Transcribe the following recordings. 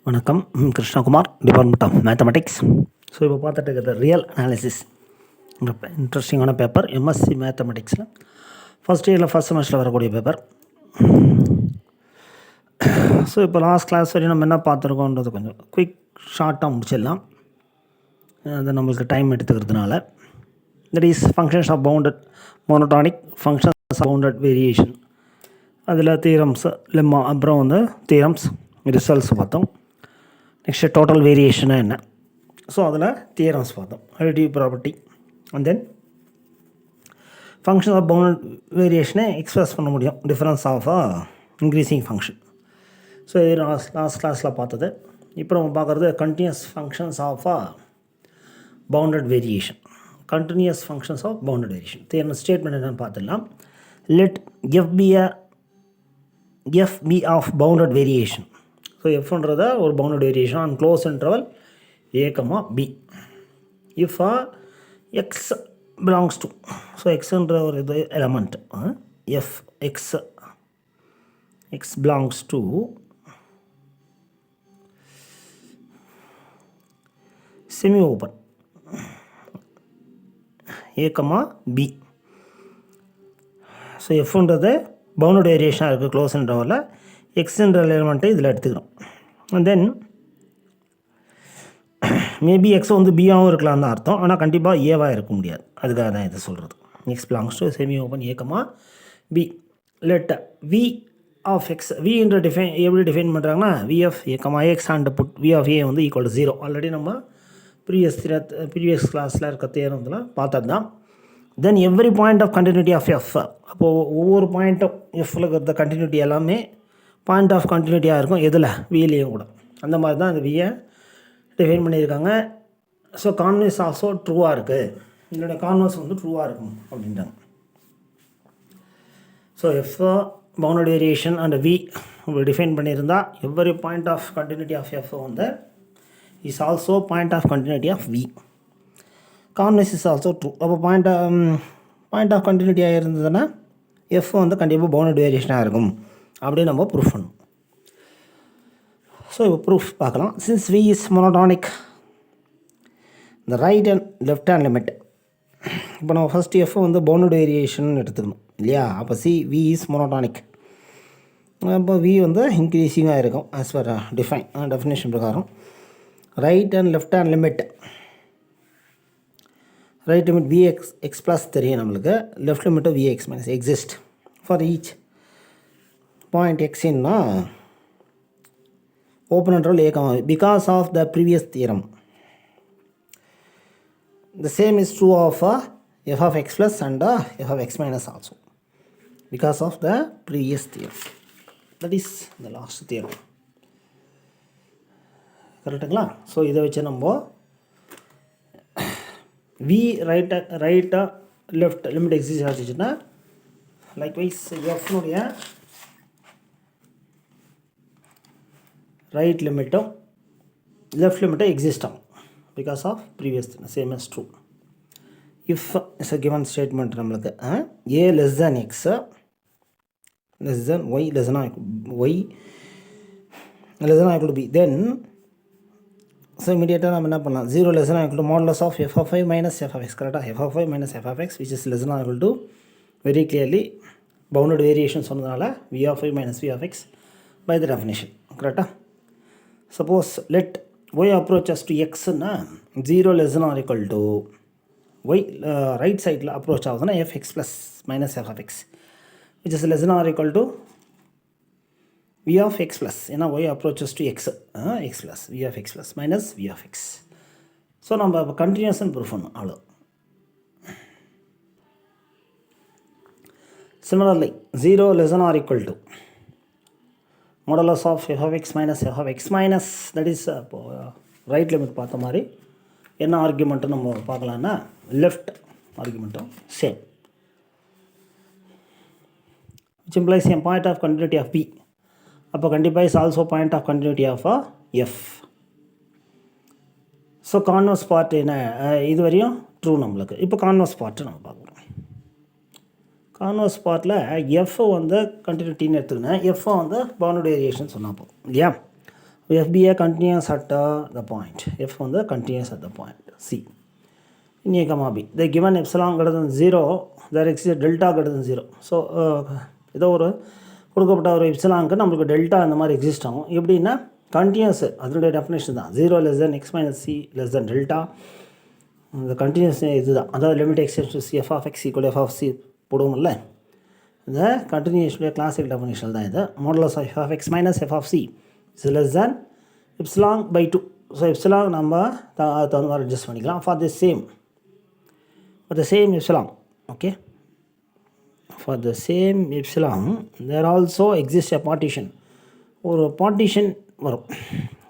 வணக்கம். Krishnakumar, department of mathematics. So இப்போ பார்த்துட்டு இருக்கிறது ரியல் அனாலிசிஸ் இன்ட்ரெஸ்டிங்கான பேப்பர் எம்எஸ்சி மேத்தமெட்டிக்ஸில் ஃபஸ்ட் இயரில் ஃபஸ்ட் செமஸ்டரில் வரக்கூடிய பேப்பர். ஸோ இப்போ லாஸ்ட் கிளாஸ் வரையும் நம்ம என்ன பார்த்துருக்கோன்றது கொஞ்சம் குயிக் ஷார்ட்டாக முடிச்சிடலாம். அது நம்மளுக்கு டைம் எடுத்துக்கிறதுனால. That is functions of bounded monotonic, functions of bounded variation, அதில் தியரம்ஸ், லெம்மா, அப்புறம் வந்து தியரம்ஸ், ரிசல்ட்ஸ் பார்த்தோம். நெக்ஸ்ட்டு டோட்டல் வேரியேஷனா என்ன, ஸோ அதில் தியரம்ஸ் பார்த்தோம். Additive property and then function of bounded வேரியேஷனை எக்ஸ்பிரஸ் பண்ண முடியும், difference of increasing function. So இது லாஸ்ட் கிளாஸில் பார்த்தது. இப்போ நம்ம பார்க்குறது continuous functions of bounded variation. Continuous functions of bounded variation தேர்ந்த ஸ்டேட்மெண்ட் என்னென்னு பார்த்துடலாம். Let f be of bounded variation. So எஃப்ன்றத ஒரு bounded variation on close interval a, b. If x belongs to, so எக்ஸுன்ற ஒரு இது element, f x belongs to semi open a, b. So எஃப்ன்றது bounded வேரியேஷனாக இருக்குது க்ளோஸ் இன்டர்வலில். எக்ஸ்ன்ற எலிமெண்ட்டை இதில் எடுத்துக்கிறோம். அண்ட் தென் மேபி எக்ஸ் வந்து பியாகவும் இருக்கலாம் தான் அர்த்தம், ஆனால் கண்டிப்பாக ஏவாக இருக்க முடியாது. அதுக்காக தான் இதை சொல்கிறது. X belongs to semi open a, b. Let v of x, v என்ற எப்படி டிஃபைன் பண்ணுறாங்கன்னா v of a, x and put v of a வந்து ஈக்குவல் டு 0. ஆல்ரெடி நம்ம ப்ரீவியஸ் கிளாஸில் இருக்க தேர்ந்ததில் பார்த்தது தான். Then every point of continuity of f, அப்போது ஒவ்வொரு பாயிண்ட்டும் எஃப்பில் இருக்கிற கண்டினியூட்டி எல்லாமே பாயிண்ட் ஆஃப் கண்டினியூட்டியாக இருக்கும். எதில்? விலையும் கூட. அந்த மாதிரி தான் அந்த வியை டிஃபைன் பண்ணியிருக்காங்க. ஸோ கான்வெர்ஸ் ஆல்சோ ட்ரூவாக இருக்குது, இதோட கான்வெர்ஸ் வந்து ட்ரூவாக இருக்கும் அப்படின்றாங்க. So f bounded variation and v define பண்ணியிருந்தால் every point of continuity of f வந்து is also point of continuity of v. Converse is also true. அப்போ பாயிண்ட் ஆஃப் கண்டினியூட்டியாக இருந்ததுன்னா எஃப் வந்து கண்டிப்பாக பவுண்டட் வேரியேஷனாக இருக்கும் அப்படியே நம்ம ப்ரூஃப் பண்ணணும். ஸோ இப்போ ப்ரூஃப் பார்க்கலாம். சின்ஸ் வி இஸ் மோனோடானிக், இந்த right and left hand limit. இப்போ நம்ம ஃபஸ்ட் எஃப் வந்து பவுண்டட் வேரியேஷன் எடுத்துக்கணும் இல்லையா? அப்போ வி இஸ் மோனோடானிக். அப்போ வி வந்து இன்க்ரீஸிங்காக இருக்கும் ஆஸ் பர் டெஃபினேஷன் பிரகாரம். Right and left hand limit, right limit v x plus தெரியும் நம்மளுக்கு, left limit v x minus exist for each point எக்ஸின்னா open interval a, because of the previous theorem. The same is true of f of x plus and f of x minus also, because of the previous theorem. That is the last theorem. கரெக்டுங்களா? So இதை வச்சு நம்ம v right left limit exist ஆச்சுன்னா likewise எஃப்னுடைய right லிமிட்டும் left லிமிட்டும் exist ஆகும் because of previous same as true. If is a given statement நம்மளுக்கு a less than x less than y less than y less than equal to b, then so இமீடியட்டாக நம்ம என்ன பண்ணலாம், 0 less than equal to modulus of f of y minus f of x. கரெக்டாக f of y minus f of x which is less than equal to very clearly bounded variation சொன்னதுனால v of y minus v of x by the definition. கரெக்டாக? Suppose let y approaches to x na 0 less than or equal to y right side la approach avudana f x plus minus f of x which is less than or equal to v of x plus, ena y approaches to x x plus v of x plus minus v of x. So நம்ம continuous and proof பண்ணணும் அவ்வளோ. Similarly 0 less than or equal to modulus of f of x minus f of x minus, that is right limit பார்த்த மாதிரி என்ன argument நம்ம பார்க்கலான்னா left ஆர்குமெண்ட்டும் same, which implies a point of continuity of b. அப்போ கண்டிப்பாக is also point of continuity of f. So converse part என்ன, இது வரையும் ட்ரூ நம்மளுக்கு. இப்போ கான்வர்ஸ் பார்ட்டு நம்ம பார்க்குறோம். கான்வர்ஸ் பார்ட்டில் எஃப் வந்து கண்டினியூட்டின்னு எடுத்துக்கினேன், எஃப் வந்து பவுண்டட் வேரியேஷன் சொன்னால் போதும் இல்லையா? F be a continuous at the point. F on the continuous at the point C. In A comma B, the given epsilon greater than 0, there exists delta greater than 0. So ஏதோ ஒரு கொடுக்கப்பட்ட ஒரு எப்சிலானுக்கு நம்மளுக்கு delta அந்த மாதிரி exist ஆகும். எப்படின்னா continuous, அதனுடைய டெஃபினேஷன் தான் 0 less than x minus c less than delta. இந்த கண்டினியூஸ் இது தான், அதாவது limit x tends to c f of x equal f of c போடுவோம்ல, இந்த கண்டினியூஸ்டைய கிளாசிக் டெஃபினேஷன் தான் இது. Modulus of f of x minus f of c is less than epsilon by 2. So epsilon நம்ம தகுந்த மாதிரி அட்ஜஸ்ட் பண்ணிக்கலாம் for the same epsilon. Okay, for the same epsilon there also exists a partition. ஒரு partition வரும்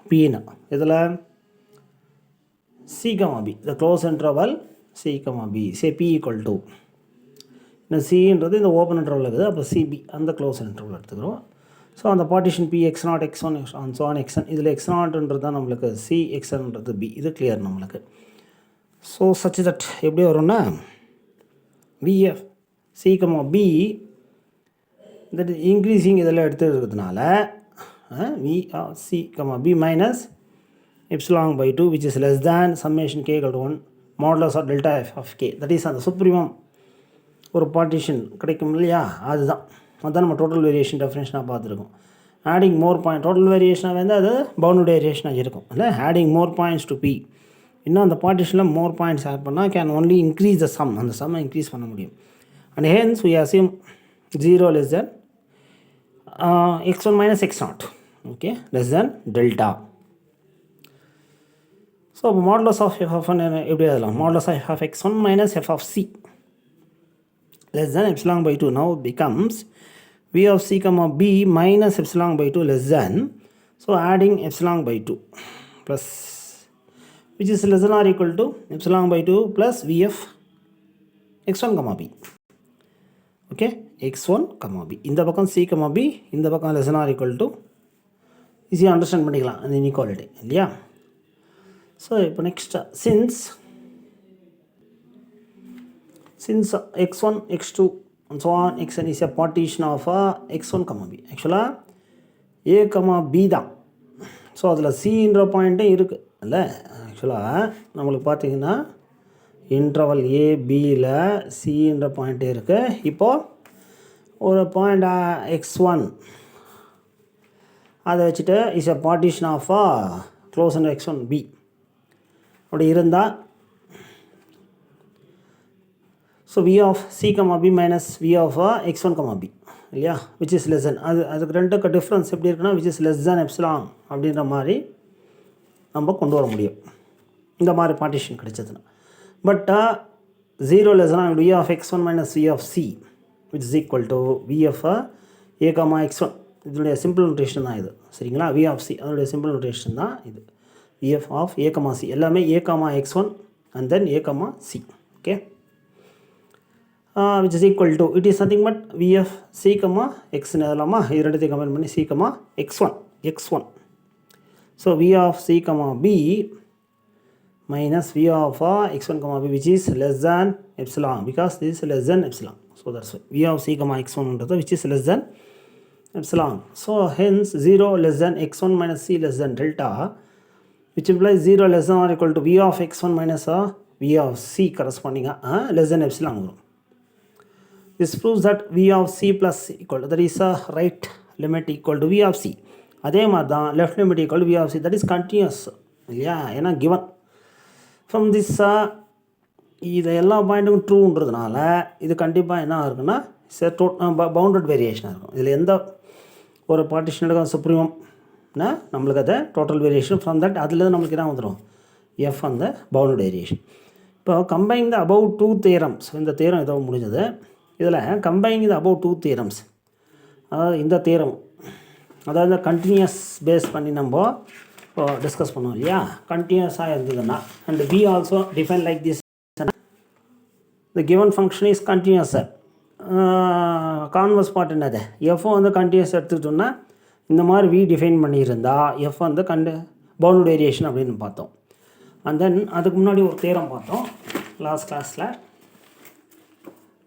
பின்னா இதில் C, B, the closed interval C, B, say P equal to இந்த சின்றது இந்த ஓப்பன் இன்டர்வல் இருக்குது, அப்போ சிபி அந்த க்ளோஸ் இன்டர்வல் எடுத்துக்கிறோம். ஸோ அந்த partition P x0 x1 so on xn, இதில் x0ன்றது தான் நம்மளுக்கு சி, xnன்றது பி. இது கிளியர் நம்மளுக்கு. ஸோ சச் தட் எப்படி வரும்னா VF C, B தட் இன்க்ரீஸிங் இதெல்லாம் எடுத்துக்கிறதுனால V of C, B minus epsilon by 2 which is less than summation k equal to 1 modulus of delta f of k. that is அந்த supremum ஒரு partition கிடைக்கும் இல்லையா, அதுதான் நம்ம டோட்டல் வேரியேஷன் டெஃபினேஷனாக பார்த்துருக்கோம். ஆடிங் மோர் பாயிண்ட் டோட்டல் வேரியேஷனாக வந்து அது பவுண்டட் வேரியேஷனாக இருக்கும் இல்லை. Adding more points to P, இன்னும் அந்த பார்ட்டிஷனில் மோர் பாயிண்ட்ஸ் ஆட் பண்ணால் can only increase the sum, அந்த சம்மை இன்க்ரீஸ் பண்ண முடியும். And hence we assume 0 less than x1 minus x0, okay, less than delta. So அப்போ மாடுலஸ் ஆஃப் எஃப் ஆஃப் எப்படி எழுதலாம், modulus of f of x1 minus f of c less than epsilon by 2 now becomes v of c, b minus epsilon by 2 less than, so adding epsilon by 2 plus which is less than or equal to epsilon by 2 plus v of x1, b. Okay, x1, b. இந்த பக்கம் c, b, இந்த பக்கம் less than or equal to, ஈஸியாக understand பண்ணிக்கலாம் அந்த inequality இல்லையா. So இப்போ next since x1 x2 and so on xn is a partition of x1, b. ஆக்சுவலாக a, b தான். ஸோ அதில் சின்ற பாயிண்ட்டே இருக்குது இல்லை. ஆக்சுவலாக நம்மளுக்கு பார்த்தீங்கன்னா இன்டர்வல் ஏபியில் சின்ற பாயிண்ட்டே இருக்குது. இப்போது ஒரு பாயிண்ட் x1 அதை வச்சுட்டு is a partition of close and x1 b அப்படி இருந்தால், so v of c, b minus v of x1, b இல்லையா, which is less than, அதுக்கு ரெண்டுக்கு டிஃப்ரென்ஸ் எப்படி இருக்குன்னா which is less than epsilon அப்படின்ற மாதிரி நம்ம கொண்டு வர முடியும் இந்த மாதிரி பார்ட்டிஷன் கிடைச்சதுன்னா. But 0 less than v of x1 minus v of c which is equal to v of a, x1, இதனுடைய சிம்பிள் நோட்டேஷன் தான் இது சரிங்களா. v of c அதனுடைய சிம்பிள் நோட்டேஷன் தான் இது. v of a, c எல்லாமே a, x1 and then a, c. okay, which is equal to, it is nothing but v of c, x எழுதலாமா, இது ரெண்டுத்தையும் கம்பைன் பண்ணி c, x1. so v of c, b minus v of x1, b which is less than epsilon because this is less than epsilon. so that's why v of c, x1 which is less than epsilon. so hence 0 less than x1 minus c less than delta, which implies 0 less than or equal to v of x1 minus v of c corresponding less than epsilon. This proves that v of c plus c equal to, that is a right limit equal to v of c. அதே மாதிரி தான் left limit equal to v of c, that is continuous இல்லையா. ஏன்னா given from this இது எல்லா பாயிண்ட்டுக்கும் ட்ரூன்றதுனால இது கண்டிப்பாக என்ன இருக்குன்னா பவுண்டட் வேரியேஷனாக இருக்கும். இதில் எந்த ஒரு பார்ட்டிஷன் எடுக்க சுப்ரீமம்னா நம்மளுக்கு அதை டோட்டல் வேரியேஷன் ஃப்ரம் தட் அதுலேருந்து நம்மளுக்கு என்ன வந்துடும் எஃப் அந்த பவுண்டட் வேரியேஷன். இப்போ கம்பைன் த அபவ் 2 தியரம்ஸ், இந்த தியரம் ஏதோ முடிஞ்சது. இதில் கம்பைன் த அபவ் 2 தியரம்ஸ், அதாவது இந்த தியரம், அதாவது கண்டினியூஸ் பேஸ் பண்ணி நம்ம டிஸ்கஸ் பண்ணுவோம் இல்லையா. கண்டினியூஸாக இருந்ததுன்னா and b also define like this, the given function is continuous. Converse part என்னது, எஃப் வந்து கண்டினியூஸ் எடுத்துக்கிட்டோம்னா இந்த மாதிரி வி டிஃபைன் பண்ணியிருந்தா எஃப் வந்து பவுண்டட் வேரியேஷன் அப்படின்னு பார்த்தோம். அண்ட் தென் அதுக்கு முன்னாடி ஒரு தேரம் பார்த்தோம் லாஸ்ட் கிளாஸில்,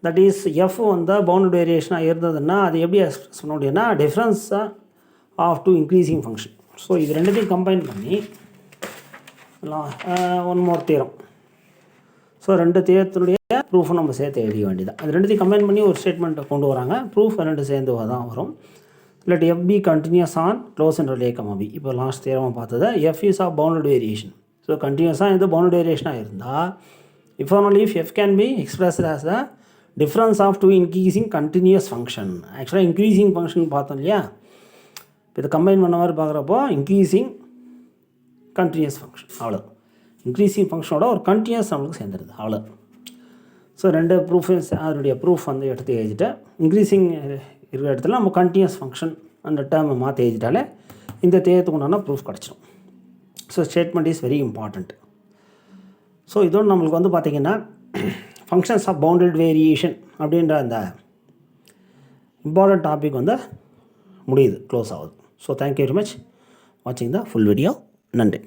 தட் இஸ் எஃப் வந்து பவுண்டட் வேரியேஷனாக இருந்ததுன்னா அது எப்படி எக்ஸ்பிரஸ் பண்ண முடியும்னா difference of two increasing function. So இது ரெண்டுத்தையும் கம்பைன் பண்ணி ஒன் மோர் தியரம். ஸோ ரெண்டு தியரத்தினுடைய ப்ரூஃபை நம்ம சேர்த்து எழுத வேண்டியதான். அது ரெண்டுத்தையும் கம்பைன் பண்ணி ஒரு ஸ்டேட்மெண்ட்டை கொண்டு வராங்க. ப்ரூஃப் ரெண்டு சேர்ந்து தான் வரும். Let f be continuous on close interval a comma b. இப்போ லாஸ்ட் தியரமாக பார்த்தது f is of bounded variation. So கண்டினியூஸாக எந்த பவுண்டட் வேரியேஷனாக இருந்தால் if only if f can be expressed as the difference of two increasing continuous function. ஆக்சுவலாக increasing function பார்த்தோம் இல்லையா, இப்போ இதை கம்பைன் பண்ண மாதிரி பார்க்குறப்போ இன்க்ரீஸிங் கண்டினியூஸ் ஃபங்க்ஷன் அவ்வளோ. இன்க்ரீஸிங் ஃபங்க்ஷனோட ஒரு கண்டினியூஸ் நம்மளுக்கு சேர்ந்துருது அவ்வளோ. ஸோ ரெண்டு ப்ரூஃப் அதனுடைய ப்ரூஃப் வந்து எடுத்து எழுதிட்டு இன்க்ரீஸிங் இருக்கிற இடத்துல நம்ம கண்டினியூஸ் ஃபங்க்ஷன் அந்த டேர்மை மாற்றி எழுதிட்டாலே இந்த தேயத்துக்கு உண்டான ப்ரூஃப் கிடச்சிடும். So statement is very important. So இதோடு நம்மளுக்கு வந்து பார்த்திங்கன்னா ஃபங்க்ஷன்ஸ் ஆஃப் பவுண்டட் வேரியேஷன் அப்படின்ற அந்த இம்பார்ட்டண்ட் டாபிக் வந்து முடியுது, க்ளோஸ் ஆகுது. ஸோ தேங்க்யூ வெரி மச் வாட்சிங் த ஃபுல் வீடியோ. நன்றி.